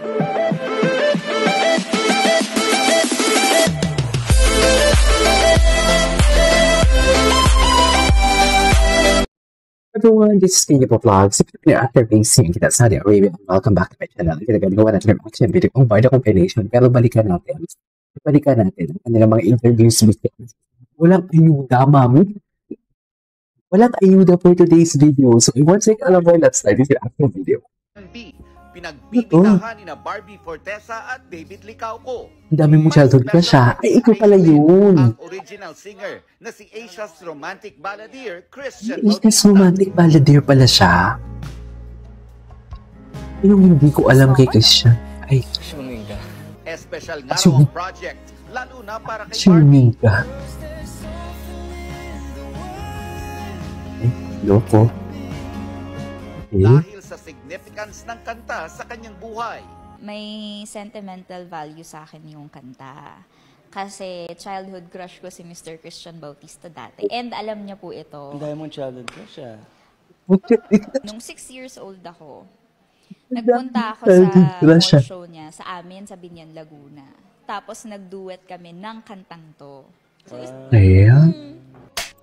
Everyone, this is Kenya Vlogs. If you're after facing kita Saudi Arabia, welcome back to my channel. Ginagawa natin ang action video kung Barda compilation. Pero balikan natin ang kanilang mga interviews with them. Walang ayuda, mami. Walang ayuda for today's video. So, I want to take all of our let's start this after video. Pinagbibitahan ni na Barbie Fortesa at David Licauco. Ang dami mong childhood crush siya. Ay, ikaw pala yun. Ang original singer na si Asia's romantic balladeer, Christian Asia's romantic balladeer pala siya. Yung hindi ko alam kay Christian. Ay, assuming ka. Espesyal nga raw ang project, lalo na para kay assuming ka. Ay, loko. Dahil sa significance ng kanta sa kanyang buhay. May sentimental value sa akin yung kanta. Kasi childhood crush ko si Mr. Christian Bautista dati. And alam niya po ito. Ang dahil mong childhood crush ah. Nung 6 years old ako, nagpunta ako sa mall show niya sa amin sa Binyan, Laguna. Tapos nagduet kami ng kantang to. So,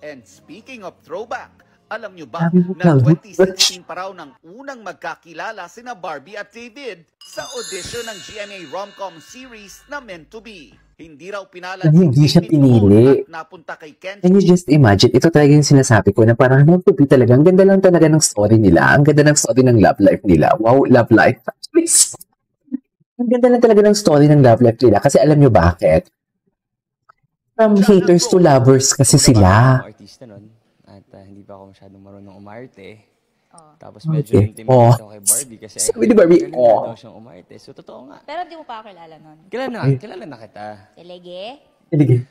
and speaking of throwback, alam nyo ba na 2016 pa raw ng unang magkakilala sina Barbie at David sa audition ng GMA rom-com series na Meant to Be. Hindi raw pinalad hindi siya pinili. Napunta kay Ken. Can you just imagine? Ito talaga yung sinasabi ko na parang Meant to Be talaga. Ang ganda lang talaga ng story nila. Ang ganda ng story ng love life nila. Wow, love life. Please. Ang ganda lang talaga ng story ng love life nila. Kasi alam nyo bakit? From haters to lovers kasi sila. Artista nun. At hindi pa ako masyadong marunong umarte. Tapos Okay. medyo intimidate ako kay Barbie kasi sabi ni Barbie, daw siyang umarte. So totoo nga. pero di mo pa ako kilala nun. Kilala na kita. Telege? Sige.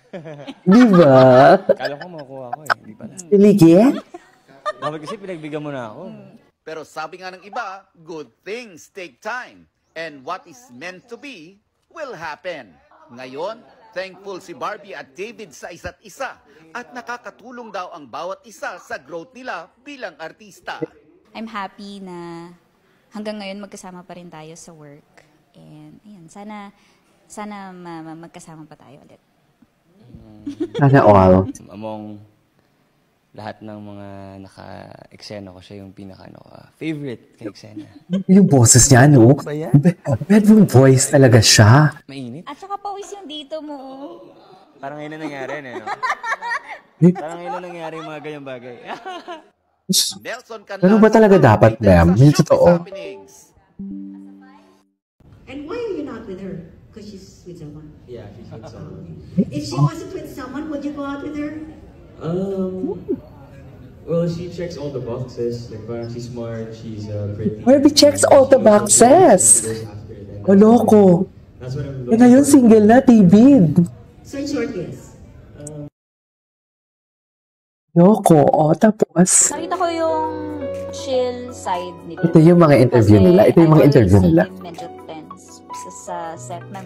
Di ba? Kala ko makukuha ko eh. Hindi pala. Sige. Dapat kasi pinagbigyan mo na ako. Pero sabi nga ng iba, good things take time. And what is meant to be will happen. Ngayon, thankful si Barbie at David sa isa't isa at nakakatulong daw ang bawat isa sa growth nila bilang artista. I'm happy na hanggang ngayon magkasama pa rin tayo sa work. And ayun, sana magkasama pa tayo ulit. Sana all. Among lahat ng mga naka-eksena ko, siya yung favorite ka-eksena. Yung boses niya, no? Bedroom voice talaga siya. Mainit. At saka pawis yung dito mo. Parang ngayon na nangyari, no? Parang ngayon na nangyari yung mga ganyang bagay. Nelson Ano ba talaga dapat, ma'am? Yung totoo. And why are you not with her? Because she's with someone. Yeah, she's with someone. If she wasn't with someone, would you go out with her? Well, she checks all the boxes. Like, parang she's smart, she's pretty. Barbie checks all the boxes. O, loko. That's what I'm Eh, ngayon single na, David. So in short, yes. Loko. O, tapos. Nakita ko yung chill side nila. Ito yung mga interview nila. Ito yung mga interview nila. Medyo tense sa set ng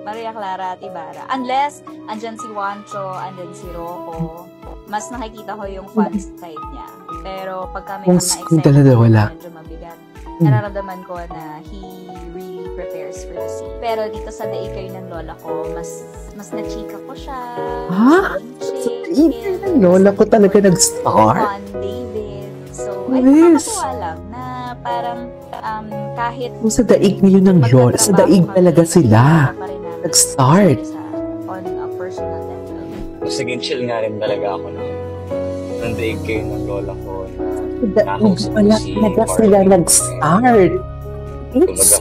Maria Clara at Ibarra. Unless, andyan si Juancho, andyan si Rocco. Mas nakikita ko yung fun side niya. Pero pag kami Kung talaga wala. medyo mabigat. Nararamdaman ko na he really prepares for the scene. Pero dito sa daikay ng lola ko, mas na-chika ko siya. Ha? Sa daikay ng lola ko talaga nag-star? On David. So, ay Yes. nakakatuwa lang na parang kahit Kung sa daig ngayon ng lola, sa daig talaga sila. Nag-start. On a personal level. Sige, chill nga rin talaga ako nung daig kayo ng lola ko. Wala talaga sila nag-start. Kumbaga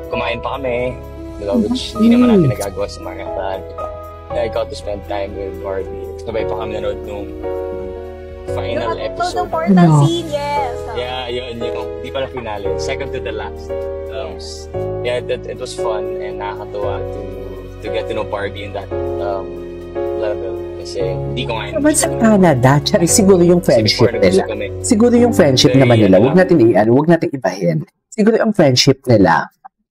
kumain pa kami. Diba? Which hindi naman natin nagagawa sa mga kataan. I got to spend time with Barbie. Sabay pa kami nanood nung final episode. Important scene, yes. Yeah, yun. Di pala finale. Second to the last. Yeah, it was fun and nakakatuwa to get to know Barbie in that level. Kasi hindi ko ngayon. Naman sa Canada, tsaka siguro yung friendship nila. Siguro yung friendship naman nila. Huwag natin ibahin. Siguro yung friendship nila.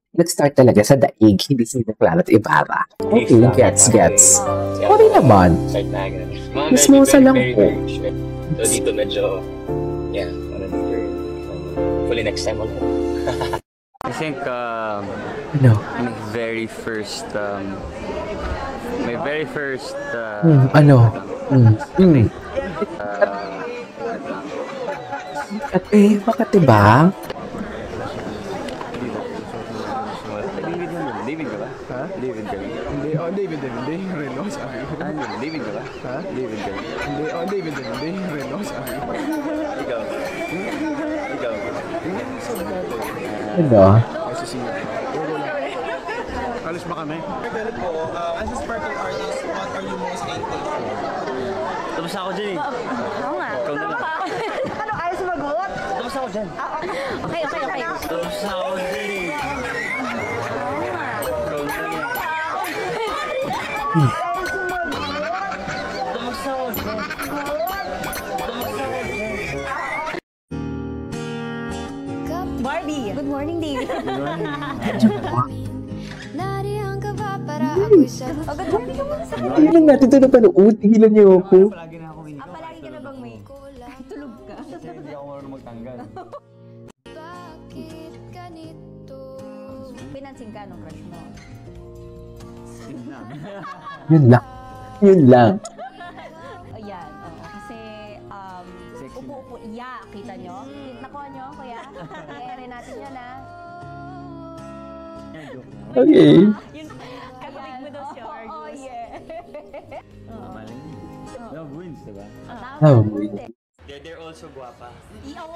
Nag-start talaga sa daig, hindi sa Clara at Ibarra. Okay, gets. Okay naman. Mas musa lang po. So dito medyo, hopefully next time ulit. I think Ano? My very first, Ano? At bakit diba? David ka ba? Ha? David ka ba? Hindi, David. Reno, sabi ko. David ka ba? Ha? David ka ba? Hindi, David. Reno, sabi ko. Ikaw. Ano? Ay, sisingit. Alis ba kami? Pero po, as a sparkle artist, what are you most hating? Tapos ako dyan eh. Oo nga. Ikaw na lang. Ano, ayos sumagot? Tapos ako dyan. Okay. Tapos ako dyan eh. Ikaw na lang. Tapos ako dyan. Barbie. Good morning, David. Nariyan ka ba para ako'y sa Good morning ka muna sa Tigilan natin ito na panood. Tigilan niyo ako. palagi ka na bang may tulog ka? Hindi ako marunong magtanggal. bakit ganito? Pinansin ka nung crush mo. Yun lang. Ayan, kasi upo-upo, kita nyo? Nakuha nyo, kuya? I-ere natin yun, ha? Okay. Kakabig mo daw siya, Argus. Oh, yeah. Love wins, diba? Love wins. They're also guwapa.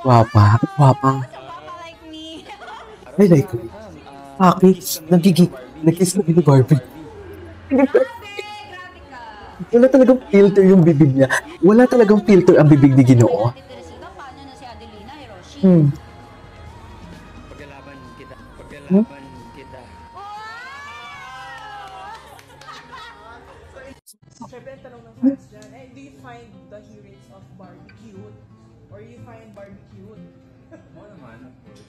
Gwapa. Papa like me. I like it. Nag-kiss na ni Barbie. Wala talagang filter yung bibig niya. Wala talagang filter ang bibig ni Ginoo. Paano na si Adelina, Hiroshi? Pagkalaban kita. Siyempre, ang tanong ng fans dyan, do you find the heroines of Barbie cute? Or you find Barbie cute? Oo naman, of course.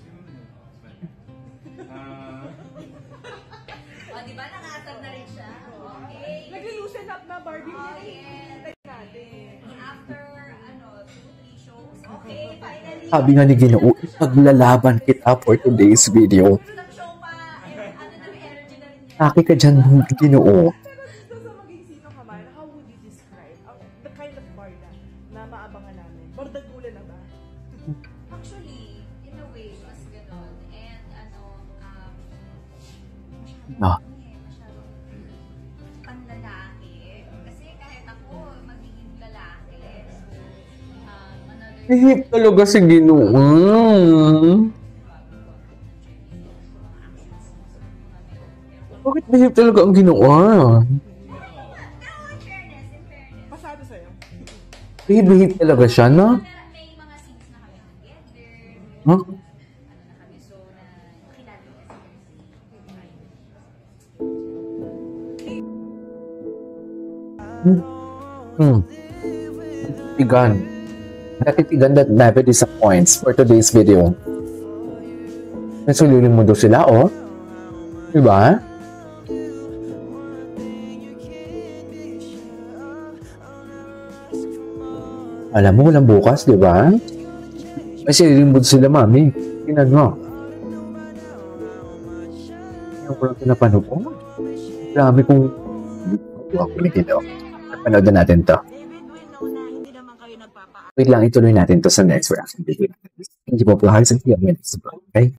Di ba nakasab na rin siya? Okay. Nag-loosen up na Barbie. Natin. After, 2-3 shows. Okay, finally. Sabi nga ni Ginoo, paglalaban kita for today's video. Show pa, energy na rin niya. Aki ka dyan, Ginoo. Pero sa maging sino ka man, how would you describe the kind of Barda na maabangan namin? Bardagulan na ba? Actually, in a way, mas ganon. And Ah. masyadong panlalaki. Kasi kahit ako, magiging lalaki. So, another... Hihip talaga si Ginoo. Bakit mahirap talaga ang Ginoo? Pasado sa'yo. Behave talaga siya, no? May mga scenes na kami together. Huh? Na kami, so, nakilala ko Tigan. Natitigan that never disappoints for today's video. Nasuliling mo daw sila, oh. Diba? Alam mo, walang bukas, diba? May sililing mo sila, mami. Tingnan mo. Yung walang pinapanood ko. Dami kong... Ako ulitin daw. Napanood na natin to. Wait lang, ituloy natin to sa next reaction video. Thank you po, guys. And see you again. Okay?